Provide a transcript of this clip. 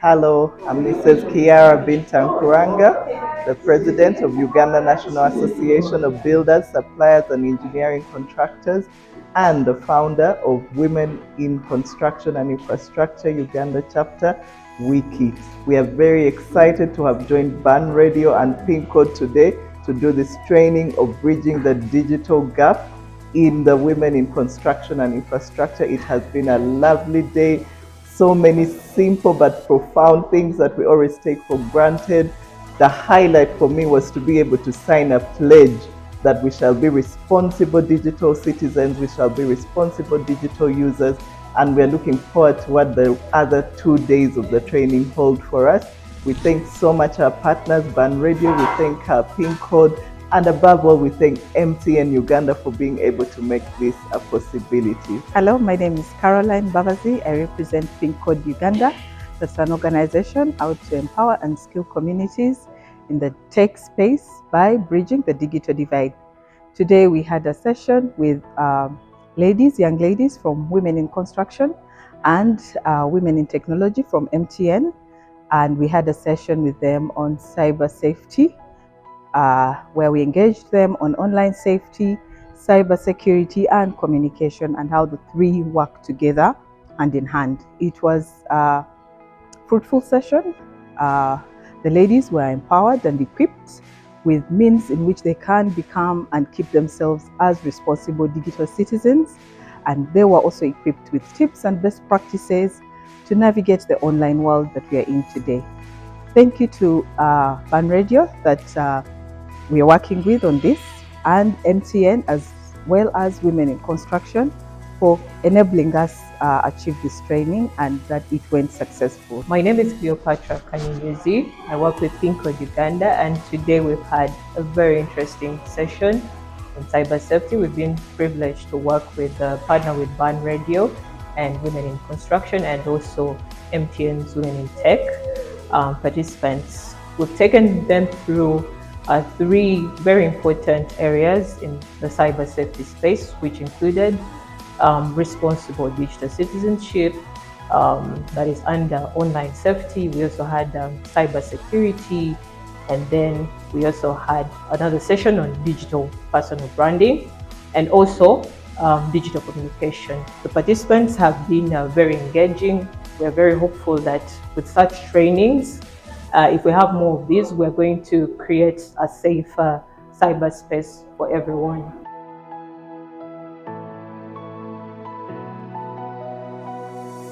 Hello, I'm Mrs. Kiara Bintankuranga, the President of Uganda National Association of Builders, Suppliers and Engineering Contractors, and the founder of Women in Construction and Infrastructure Uganda chapter, Wiki. We are very excited to have joined Ban Radio and Pin Code today to do this training of bridging the digital gap in the Women in Construction and Infrastructure. It has been a lovely day. So many simple but profound things that we always take for granted. The highlight for me was to be able to sign a pledge that we shall be responsible digital citizens, we shall be responsible digital users, and we're looking forward to what the other 2 days of the training hold for us. We thank so much our partners, Ban Radio, we thank our PIN code, and above all, we thank MTN Uganda for being able to make this a possibility. Hello, my name is Caroline Bavazi. I represent Pin Code Uganda. That's an organization out to empower and skill communities in the tech space by bridging the digital divide. Today we had a session with young ladies from Women in Construction and Women in Technology from MTN. And we had a session with them on cyber safety, where we engaged them on online safety, cyber security, and communication, and how the three work together hand in hand. It was a fruitful session. The ladies were empowered and equipped with means in which they can become and keep themselves as responsible digital citizens. And they were also equipped with tips and best practices to navigate the online world that we are in today. Thank you to Ban Radio that we are working with on this, and MTN as well as Women in Construction for enabling us achieve this training and that it went successful. My name is Cleopatra Kanyuzi. I work with Pin Code Uganda, and today we've had a very interesting session on cyber safety. We've been privileged to work with partner with Ban Radio and Women in Construction, and also MTN's Women in Tech participants. We've taken them through three very important areas in the cyber safety space, which included responsible digital citizenship, that is under online safety. We also had cyber security, and then we also had another session on digital personal branding and also digital communication. The participants have been very engaging. We're very hopeful that with such trainings, if we have more of these, we're going to create a safer cyberspace for everyone.